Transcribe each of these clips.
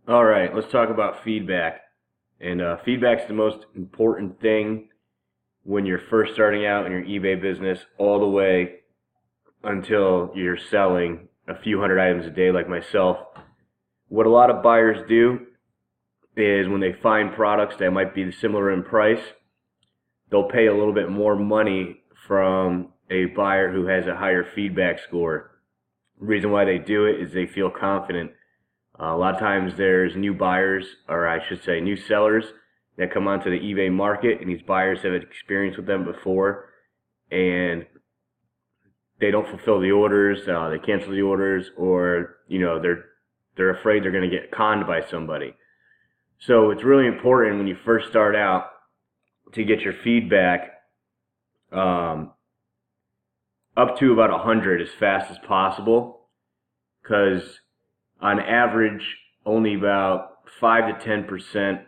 All right, let's talk about feedback. And feedback's the most important thing when you're first starting out in your eBay business, all the way until you're selling a few hundred items a day, like myself. What a lot of buyers do is when they find products that might be similar in price, they'll pay a little bit more money from a buyer who has a higher feedback score. The reason why they do it is they feel confident. A lot of times there's new buyers, or I should say new sellers, that come onto the eBay market, and these buyers have experience with them before, and they don't fulfill the orders, they cancel the orders, or they're afraid they're going to get conned by somebody. So it's really important when you first start out to get your feedback um, up to about 100 as fast as possible, because on average, only about 5 to 10%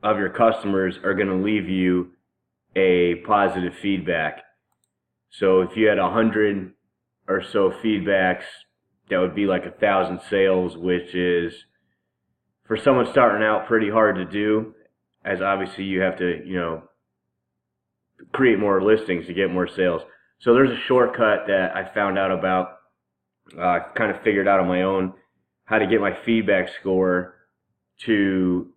of your customers are going to leave you a positive feedback. So if you had 100 or so feedbacks, that would be like 1,000 sales, which is, for someone starting out, pretty hard to do, as obviously you have to, create more listings to get more sales. So there's a shortcut that I found out about, kind of figured out on my own, how to get my feedback score to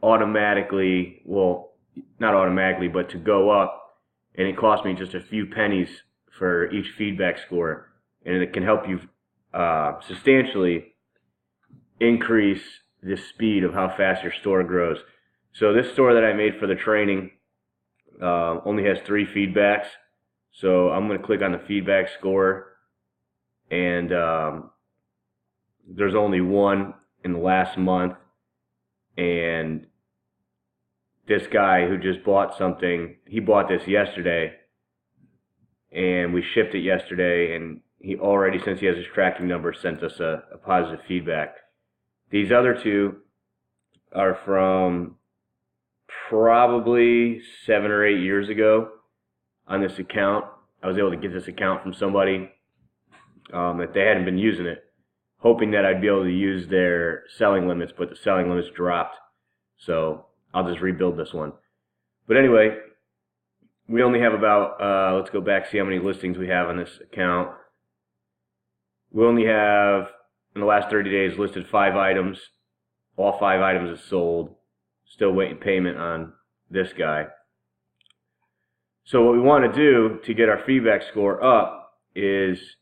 automatically, well, not automatically, but to go up, and it cost me just a few pennies for each feedback score, and it can help you substantially increase the speed of how fast your store grows. So this store that I made for the training only has 3 feedbacks, so I'm going to click on the feedback score, and there's only 1 in the last month, and this guy who just bought something, he bought this yesterday, and we shipped it yesterday, and he already, since he has his tracking number, sent us a positive feedback. These other 2 are from probably 7 or 8 years ago on this account. I was able to get this account from somebody that they hadn't been using it, hoping that I'd be able to use their selling limits, but the selling limits dropped. So I'll just rebuild this one. But anyway, we only have about, let's go back, see how many listings we have on this account. We only have, in the last 30 days, listed 5 items. All 5 items are sold. Still waiting payment on this guy. So what we want to do to get our feedback score up is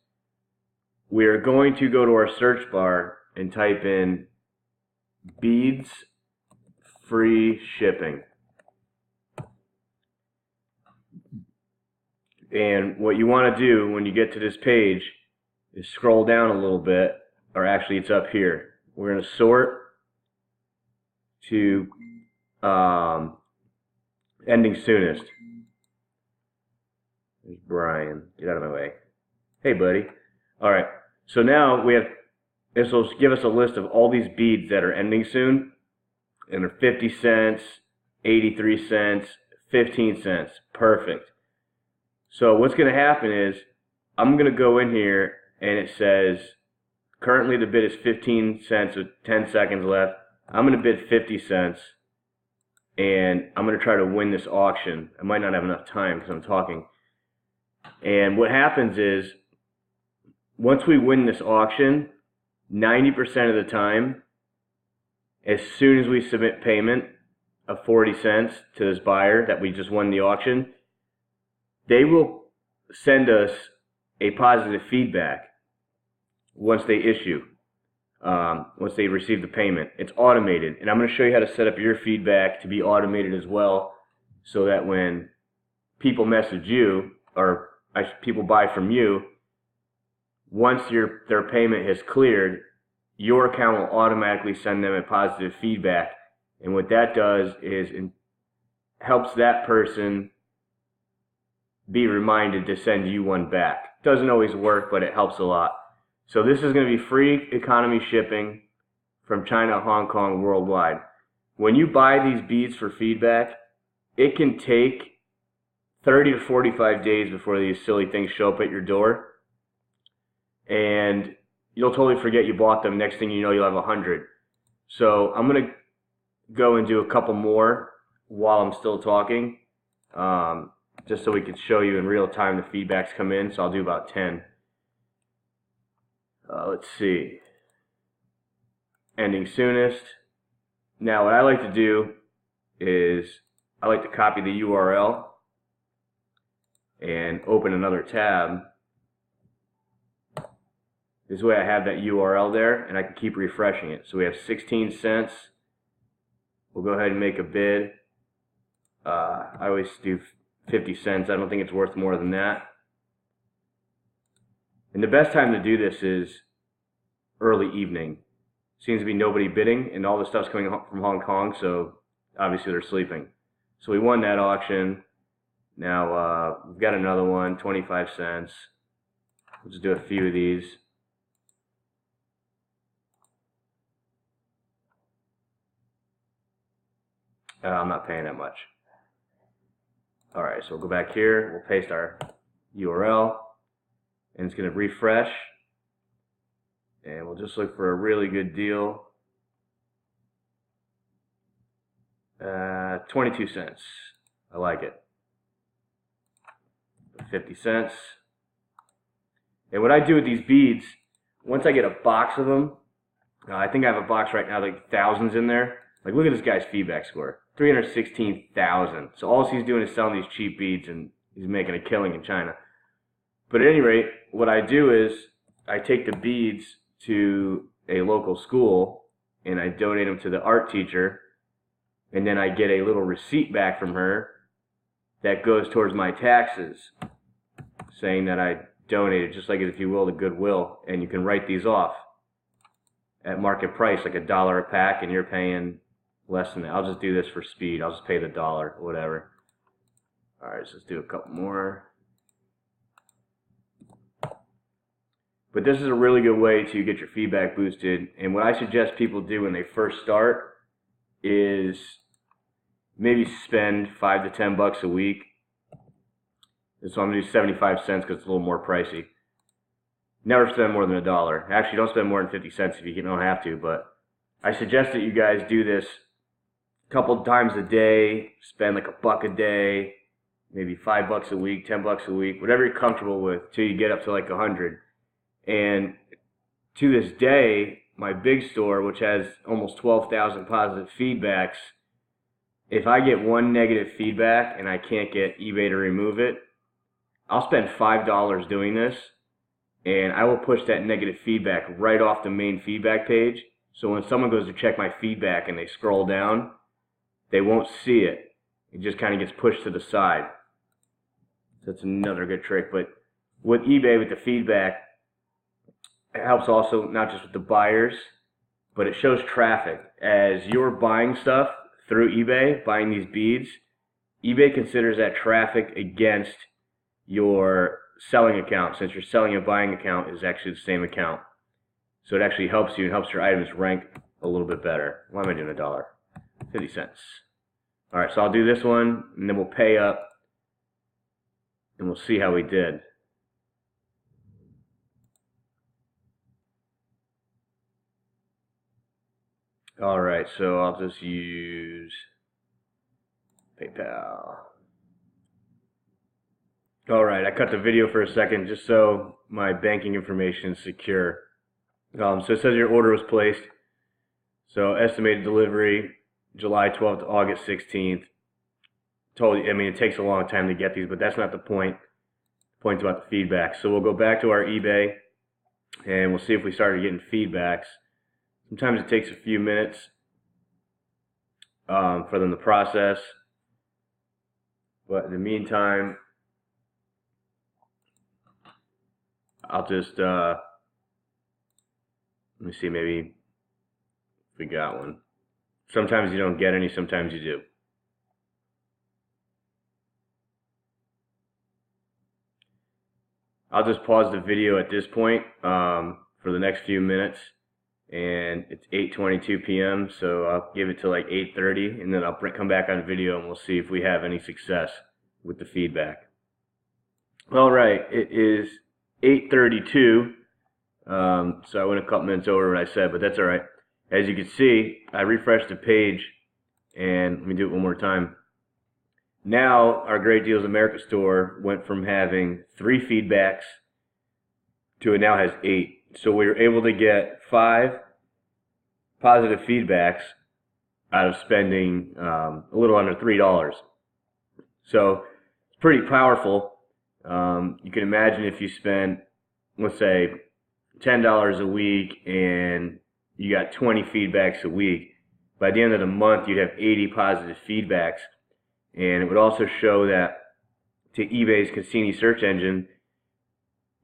we are going to go to our search bar and type in beads free shipping. And what you want to do when you get to this page is scroll down a little bit, or actually it's up here. We're going to sort to ending soonest. There's Brian. Get out of my way. Hey, buddy. All right. So now we have, this will give us a list of all these beads that are ending soon, and they're 50 cents, 83 cents, 15 cents. Perfect. So what's going to happen is I'm going to go in here, and it says currently the bid is 15 cents with 10 seconds left. I'm going to bid 50 cents, and I'm going to try to win this auction. I might not have enough time because I'm talking. And what happens is, once we win this auction, 90% of the time, as soon as we submit payment of 40 cents to this buyer that we just won the auction, they will send us a positive feedback once they issue, once they receive the payment. It's automated, and I'm going to show you how to set up your feedback to be automated as well, so that when people message you, or people buy from you, once their payment has cleared, your account will automatically send them a positive feedback. And what that does is it helps that person be reminded to send you one back. Doesn't always work, but it helps a lot. So this is going to be free economy shipping from China, Hong Kong, worldwide. When you buy these beads for feedback, it can take 30 to 45 days before these silly things show up at your door. And you'll totally forget you bought them. Next thing you know, you'll have 100. So I'm going to go and do a couple more while I'm still talking, just so we can show you in real time the feedbacks come in. So I'll do about 10. Let's see. Ending soonest. Now what I like to do is I like to copy the URL and open another tab. This way I have that URL there and I can keep refreshing it. So we have 16 cents. We'll go ahead and make a bid. I always do 50 cents. I don't think it's worth more than that. And the best time to do this is early evening. Seems to be nobody bidding, and all the stuff's coming from Hong Kong, so obviously they're sleeping. So we won that auction. Now we've got another one, 25 cents. Let's do a few of these. I'm not paying that much. Alright, so we'll go back here, we'll paste our URL, and it's going to refresh. And we'll just look for a really good deal. 22 cents. I like it. 50 cents. And what I do with these beads, once I get a box of them, I think I have a box right now, like thousands in there. Like, look at this guy's feedback score. 316,000. So all he's doing is selling these cheap beads, and he's making a killing in China. But at any rate, what I do is I take the beads to a local school and I donate them to the art teacher, and then I get a little receipt back from her that goes towards my taxes, saying that I donated, just like if you will, to Goodwill. And you can write these off at market price, like $1 a pack, and you're paying less than that. I'll just do this for speed. I'll just pay the $1 or whatever. Alright, so let's do a couple more. But this is a really good way to get your feedback boosted. And what I suggest people do when they first start is maybe spend 5 to 10 bucks a week. So I'm going to do 75 cents because it's a little more pricey. Never spend more than $1. Actually, don't spend more than 50 cents if you don't have to. But I suggest that you guys do this a couple times a day. Spend like $1 a day, maybe 5 bucks a week, 10 bucks a week, whatever you're comfortable with, till you get up to like 100. And to this day, my big store, which has almost 12,000 positive feedbacks, if I get one negative feedback and I can't get eBay to remove it, I'll spend $5 doing this, and I will push that negative feedback right off the main feedback page. So when someone goes to check my feedback and they scroll down, they won't see it. It just kind of gets pushed to the side. So that's another good trick. But with eBay, with the feedback, it helps also not just with the buyers, but it shows traffic. As you're buying stuff through eBay, buying these beads, eBay considers that traffic against your selling account, since your selling and buying account is actually the same account. So it actually helps you and helps your items rank a little bit better. Why am I doing $1? 50 cents. Alright, so I'll do this one, and then we'll pay up, and we'll see how we did. Alright, so I'll just use PayPal. Alright, I cut the video for a second just so my banking information is secure. So it says your order was placed. So estimated delivery July 12th to August 16th. Totally, I mean, it takes a long time to get these, but that's not the point. The point's about the feedback. So we'll go back to our eBay and we'll see if we started getting feedbacks. Sometimes it takes a few minutes for them to process. But in the meantime, I'll just, let me see, maybe if we got one. Sometimes you don't get any, sometimes you do. I'll just pause the video at this point for the next few minutes. And it's 8:22 p.m. so I'll give it to like 8:30, and then I'll come back on video and we'll see if we have any success with the feedback. Alright, it is 8:32, so I went a couple minutes over what I said, but that's alright. as you can see, I refreshed the page, and let me do it one more time. Now our Great Deals America store went from having 3 feedbacks to it now has 8. So we were able to get 5 positive feedbacks out of spending a little under $3. So it's pretty powerful. You can imagine if you spend, let's say, $10 a week and you got 20 feedbacks a week. By the end of the month, you'd have 80 positive feedbacks. And it would also show that to eBay's Cassini search engine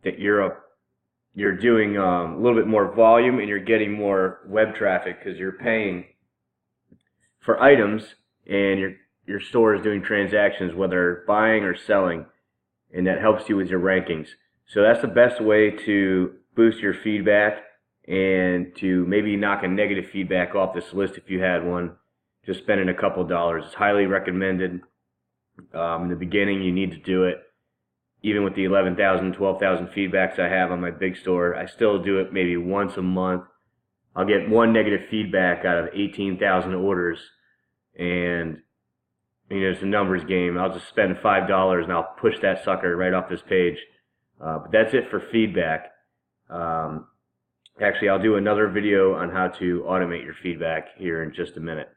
that you're doing a little bit more volume and you're getting more web traffic because you're paying for items and your store is doing transactions, whether buying or selling, and that helps you with your rankings. So that's the best way to boost your feedback and to maybe knock a negative feedback off this list if you had one. Just spending a couple dollars. It's highly recommended. In the beginning, you need to do it. Even with the 11,000, 12,000 feedbacks I have on my big store, I still do it maybe once a month. I'll get 1 negative feedback out of 18,000 orders, and it's a numbers game. I'll just spend $5 and I'll push that sucker right off this page. But that's it for feedback. Actually, I'll do another video on how to automate your feedback here in just a minute.